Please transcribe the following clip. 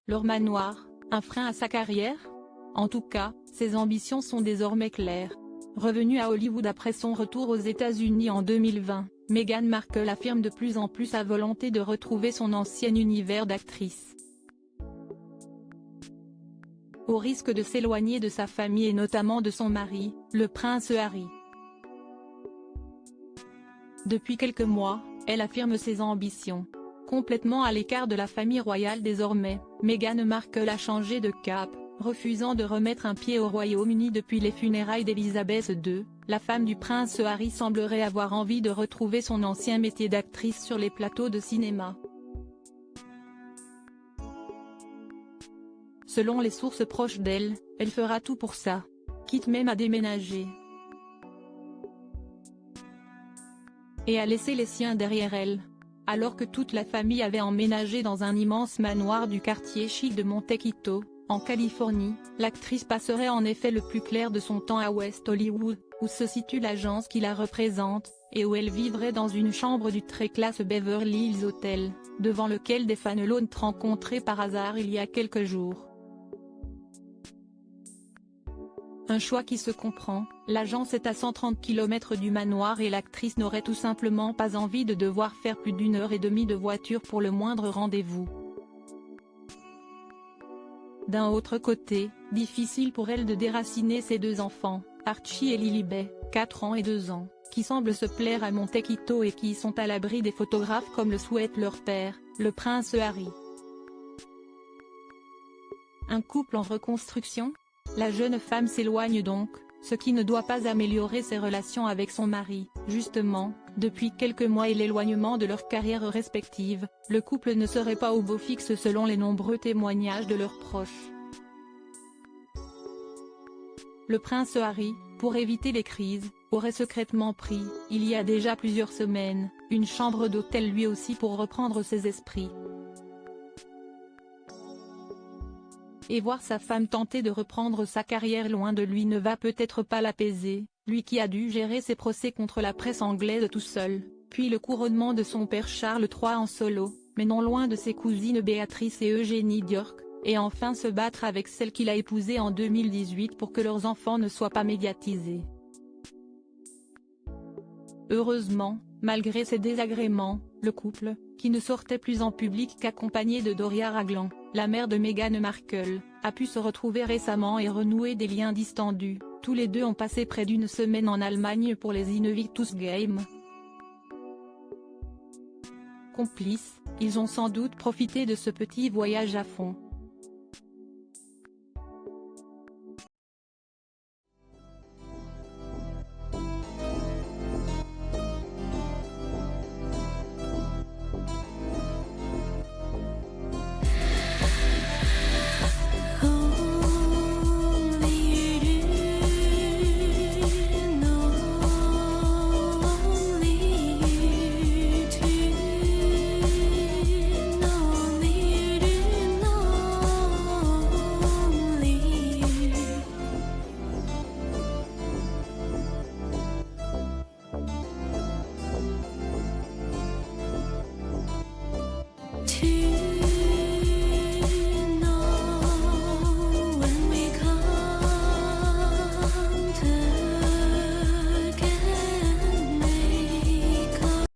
Leur manoir, un frein à sa carrière? En tout cas, ses ambitions sont désormais claires. Revenue à Hollywood après son retour aux États-Unis en 2020, Meghan Markle affirme de plus en plus sa volonté de retrouver son ancien univers d'actrice. Au risque de s'éloigner de sa famille et notamment de son mari, le prince Harry. Depuis quelques mois, elle affirme ses ambitions. Complètement à l'écart de la famille royale désormais, Meghan Markle a changé de cap, refusant de remettre un pied au Royaume-Uni depuis les funérailles d'Élisabeth II. La femme du prince Harry semblerait avoir envie de retrouver son ancien métier d'actrice sur les plateaux de cinéma. Selon les sources proches d'elle, elle fera tout pour ça, quitte même à déménager et à laisser les siens derrière elle. Alors que toute la famille avait emménagé dans un immense manoir du quartier chic de Montecito, en Californie, l'actrice passerait en effet le plus clair de son temps à West Hollywood, où se situe l'agence qui la représente, et où elle vivrait dans une chambre du très classe Beverly Hills Hotel, devant lequel des fans l'ont rencontrée par hasard il y a quelques jours. Un choix qui se comprend, l'agence est à 130 km du manoir et l'actrice n'aurait tout simplement pas envie de devoir faire plus d'1h30 de voiture pour le moindre rendez-vous. D'un autre côté, difficile pour elle de déraciner ses deux enfants, Archie et Lilibet, 4 ans et 2 ans, qui semblent se plaire à Montecito et qui sont à l'abri des photographes comme le souhaite leur père, le prince Harry. Un couple en reconstruction? La jeune femme s'éloigne donc, ce qui ne doit pas améliorer ses relations avec son mari. Justement, depuis quelques mois et l'éloignement de leurs carrières respectives, le couple ne serait pas au beau fixe selon les nombreux témoignages de leurs proches. Le prince Harry, pour éviter les crises, aurait secrètement pris, il y a déjà plusieurs semaines, une chambre d'hôtel lui aussi pour reprendre ses esprits. Et voir sa femme tenter de reprendre sa carrière loin de lui ne va peut-être pas l'apaiser, lui qui a dû gérer ses procès contre la presse anglaise tout seul, puis le couronnement de son père Charles III en solo, mais non loin de ses cousines Béatrice et Eugénie d'York, et enfin se battre avec celle qu'il a épousée en 2018 pour que leurs enfants ne soient pas médiatisés. Heureusement, malgré ces désagréments, le couple, qui ne sortait plus en public qu'accompagné de Doria Ragland, la mère de Meghan Markle, a pu se retrouver récemment et renouer des liens distendus. Tous les deux ont passé près d'une semaine en Allemagne pour les Invictus Games. Complices, ils ont sans doute profité de ce petit voyage à fond.